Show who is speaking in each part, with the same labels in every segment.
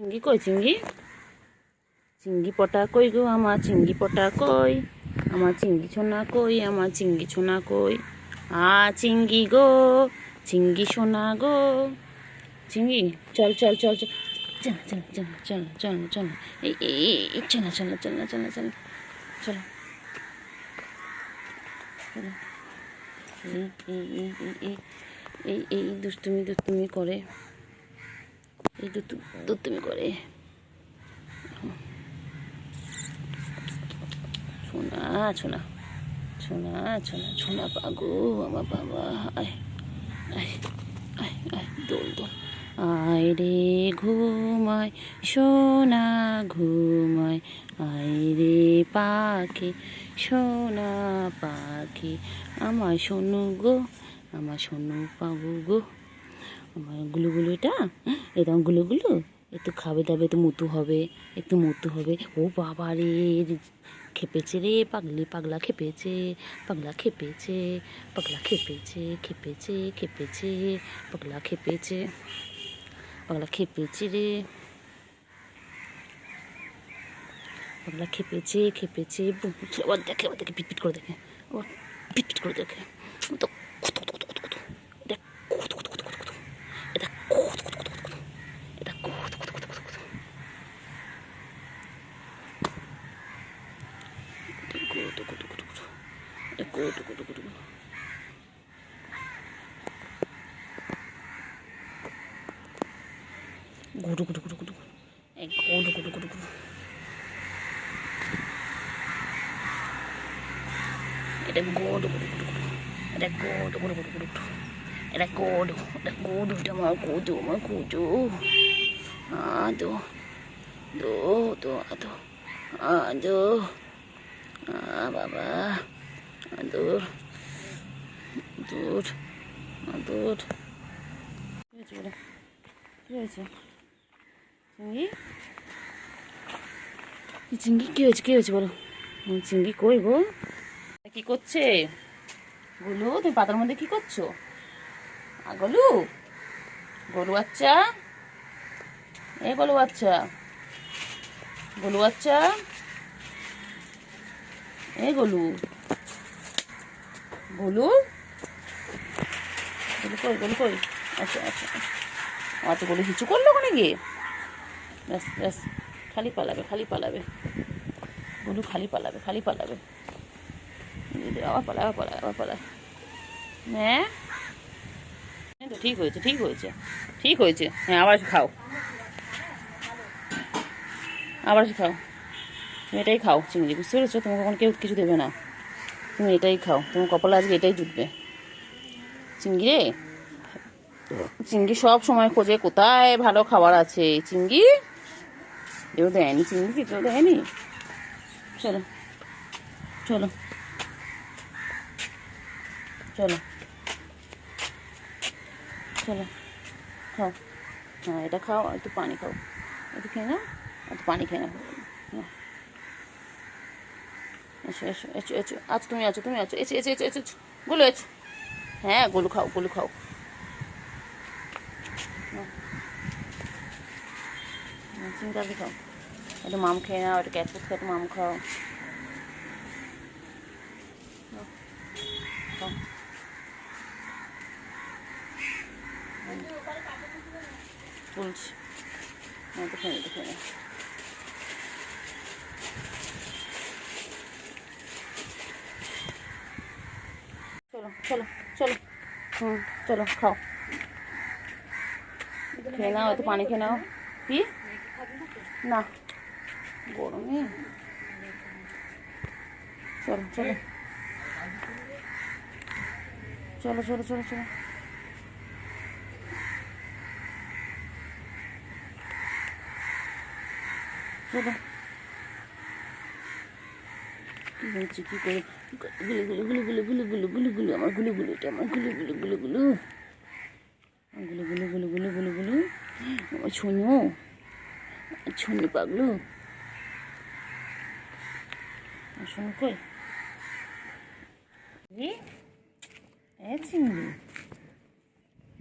Speaker 1: চিংড়ি কই চিংড়ি? চিংড়ি পটা কই গো আমার চিংড়ি পটা কই? আমার চিংড়ি ছোনা কই? আমার চিংড়ি ছোনা কই? চিংড়ি গো চিংড়ি সোনা গো চিংড়ি চল চল চল চল চল চল চল চল চল চল এই চল চল চল চল চল চলো এই দুষ্টুমি দুষ্টুমি করে, এই দুষ্টুমি করে। সোনা সোনা সোনা সোনা সোনা পাগো আমার বাবা, আয় আয় আয় আয় দোল দোল। আয় রে ঘুমায় সোনা ঘুমায়, আয় রে পাখি সোনা পাখি, আমার সোনু গো আমার সোনু পাবো গো। আমার গুলুগুলো এটা গুলুগুলো একটু খাবে দাবে, একটু মুতু হবে, একটু মুতু হবে। ও বাবা রে খেপেছে রে, পাগলা খেপেছে, পাগলা খেপেছে, পাগলা খেপেছে, খেপেছে খেপেছে, পাগলা খেপেছে, পাগলা খেপেছে রে, পাগলা খেপেছে খেপেছে। আবার দেখে পিটপিট করে দেখে, আবার পিটপিট করে দেখে। তো গুডু গুডু গুডু গুডু গুডু গুডু গুডু গুডু। এটা গুডু গুডু গুডু গুডু, এটা গুডু গুডু গুডু গুডু, এটা গুডু, এটা গুডু, এটা আমার গুডু, আমার গুডু। আদো দো দো আদো আদো, বাবা আদর দূর আদর। কি হয়েছে বলে, কি হয়েছে চিংড়ি? চিংড়ি কি হয়েছে, কি হয়েছে বলো? চিংড়ি কই গো? কি করছে গোলু? তুমি পাতার মধ্যে কি করছো? গোলু, গোলু বাচ্চা, এ গোলু বাচ্চা, গোলু বাচ্চা, এ গোলু, গোলু, গোলু কই, গোলু কই? আচ্ছা আচ্ছা আচ্ছা, গোলু হিচু করলো ওখানে গিয়ে? ব্যাস ব্যাস, খালি পালাবে, খালি পালাবে গোলু, খালি পালাবে, খালি পালাবে। আবার পালায়, আবার পালায়, আবার পালায়। হ্যাঁ তো ঠিক হয়েছে, ঠিক হয়েছে, ঠিক হয়েছে। হ্যাঁ আবার খাও, আবার খাও। তুমি এটাই খাও চিংড়ি, বুঝতে পেরেছো? তোমাকে কখন কেউ কিছু দেবে না, তুমি এটাই খাও। তোমার কপালে আজকে এটাই জুটবে। চিংড়ি রে, চিংড়ি সব সময় খোঁজে কোথায় ভালো খাবার আছে। চিংড়ি কেউ দেয়নি, চিংড়ি কেউ দেয়নি। চলো চলো চলো চলো খাও। হ্যাঁ এটা খাও, একটু পানি খাও, একটু খেয়ে নাও, একটু পানি খেয়ে নাও। এসো এসো এসো এসো, আচ্ছা তুমি আছো, তুমি আছো, এসো এসো এসো এসো, গোলু এসো। হ্যাঁ গোলু খাও, গোলু খাও। চিংড়ি আপনি খাও, একটু মাম খেয়ে নাও, একটু ক্যাট ফুড খেয়ে একটু মাম খাও। তুলছি, একটু খেয়ে একটু খেয়ে চলো চলো চলো, চলো খাও, খেয়ে নাও, একটু পানি খেয়ে নাও। কি না গরমে, চলো চলো চলো চলো চলো চলো চলো। কি হচ্ছে, কি করে গুলো গুলো গুলো গুলো গুলো গুলো গুলো গুলো, আমার গুলো গুলো, এটা আমার গুলো গুলো গুলো গুলো গুলো গুলো গুলো গুলো গুলো গুলো, আমার ছোনো ছোনো পাগলো। শোনো কই চিংড়ি,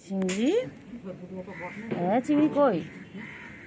Speaker 1: চিংড়ি, চিংড়ি কই?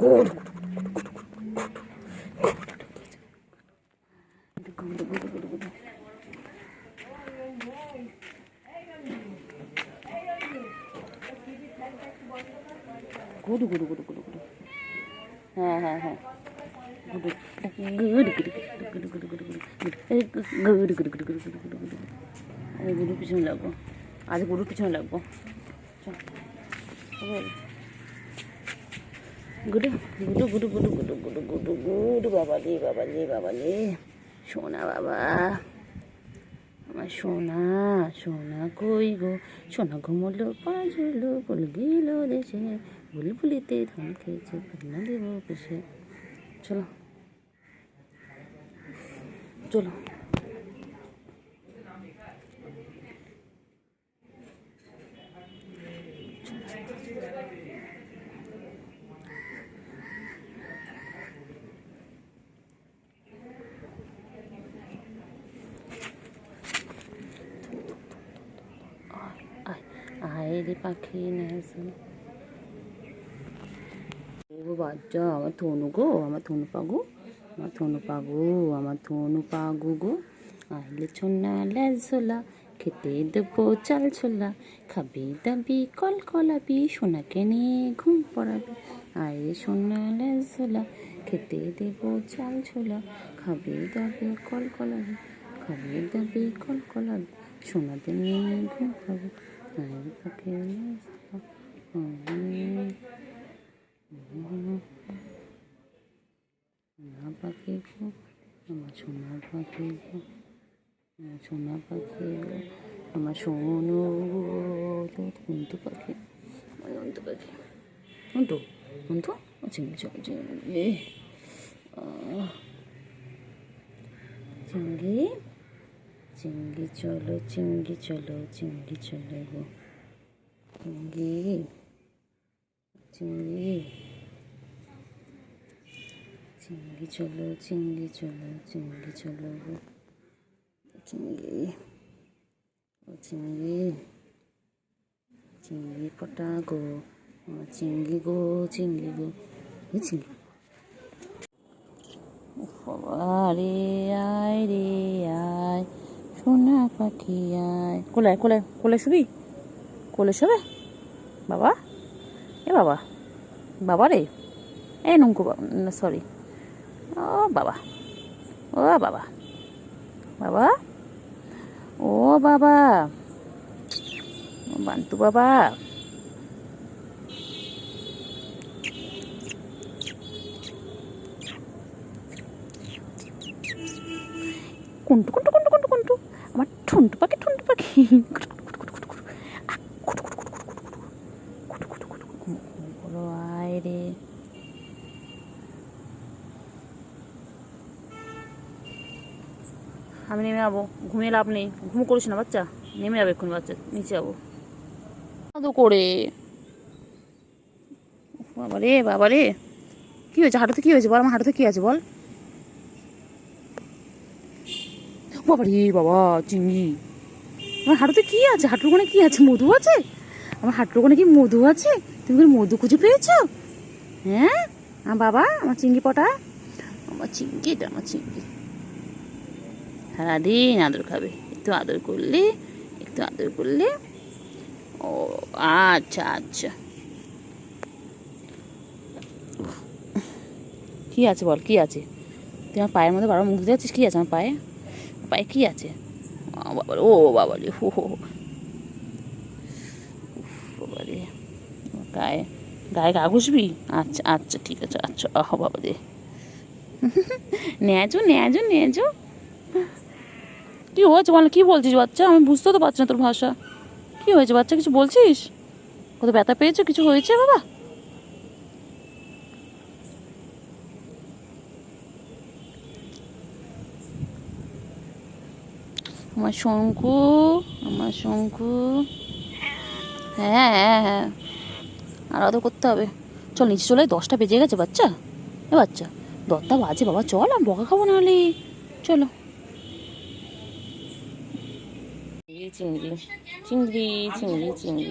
Speaker 1: Good good good good good good. হ্যাঁ হ্যাঁ হ্যাঁ good good good good good good good good good good good good. আমি গুরুর পিছনে লাগবো, আজ গুরুর পিছনে লাগবো। গুডু গুডু গুডু গুডু গুডু গুডু গুডু গুডু। বাবালে বাবালে বাবালে, সোনা বাবা আমার সোনা, সোনা কই গো, সোনা ঘুমলো পাঁচলো বল গেল দেশে, বুলবুলিতে ধান খেয়েছে পান্না দেব বসে। চলো চলো। আয় রে পাখি নেছে ও বাচ্চা, আমার থনু গো, আমার থনু পাগু, আমার থনু পাগু, আমার থনু পাগু গো। আইলে ছোনা লেজলা, খেতে দেবো চাল ছোলা, খাবি দাবি কল কলাবি, সোনাকে নিয়ে ঘুম পড়াবি। আইলে সোনা লেজলা, খেতে দেবো চাল ছোলা, খাবি দাবি কল কলাবি, খাবি দাবি কল কলাবি, সোনাতে নিয়ে ঘুম পাবি। আইলে পাখি সোনা পাখি গো, আমার সোনা পাখি গো, আমার সোনা পাখি গো, আমার সোনু গো, কুন্তু পাখি, আমার নন্তু পাখি, কুন্তু কুন্তু চিংড়ি চলো চিংড়ি, চিংড়ি চিংড়ি চলো চিংড়ি চলো চিংড়ি চলো গো, চিংড়ি চিংড়ি চিংড়ি চলো চিংড়ি চলো চিংড়ি চলো গো, চিংড়ি ও চিংড়ি, চিংড়ি পটা গো, আমার চিংড়ি গো, চিংড়ি গো, ওই চিংড়ি। বাবা রে আয় রে আয়, সোনা পাখি আয়। কোলে কোলে কোলে শুবি, কোলে শোবে বাবা, এ বাবা, বাবা রে, এ নঙ্কু সরি, ও বাবা, ও বাবা, বাবা, ও বাবা, ও বান্টু বাবা, কুন্টু কুন্টু কুন্টু কুন্টু কুন্টু, আমার ঠুন্টু পাখি ঠুন্টু পাখি, আয় রে। আমি নেমে যাবো, ঘুমিয়ে লাভ নেই, ঘুম করিস না বাচ্চা, নেমে যাবে এক্ষুনি বাচ্চা, নিচে যাবো তো করে। বাবা রে বাবা রে, কী হয়েছে হাঁটুতে, কী হয়েছে বল, আমার হাঁটুতে কী আছে বল। বাবা রে বাবা চিংড়ি, আমার হাঁটুতে কী আছে, হাঁটুর কোণে কী আছে, মধু আছে, আমার হাঁটুর কোণে কি মধু আছে, তুমি কি মধু খুঁজে পেয়েছো? হ্যাঁ আমার বাবা, আমার চিংড়ি পটা, আমার চিংড়ি, এটা আমার চিংড়ি, সারাদিন আদর খাবে, একটু আদর করলে, একটু আদর করলে। ও আচ্ছা আচ্ছা, কী আছে বল, কী আছে, তুই আমার পায়ের মধ্যে বারবার মুখ দিতে যাচ্ছিস, কী আছে আমার পায়ে, পায়ে কী আছে? বাবা ও বাবা রে, হো হো, বাবা রে, গায়ে গায়ে গা ঘুষবি, আচ্ছা আচ্ছা ঠিক আছে, আচ্ছা আহ বাবা রে, নেজো নেজো নেজো। কী হয়েছে বল, কী বলছিস বাচ্চা, আমি বুঝতে তো পারছি না তোর ভাষা, কী হয়েছে বাচ্চা, কিছু বলছিস, কত ব্যথা পেয়েছো, কিছু হয়েছে বাবা? আমার শঙ্কু, আমার শঙ্কু, হ্যাঁ হ্যাঁ হ্যাঁ, আর আদর করতে হবে। চল নিচে চলে, 10টা বেজে গেছে বাচ্চা, এ বাচ্চা 10টা বাজে বাবা, চল আমি বকা খাবো নাহলে, চলো। চিংড়ি চিংড়ি চিংড়ি চিংড়ি,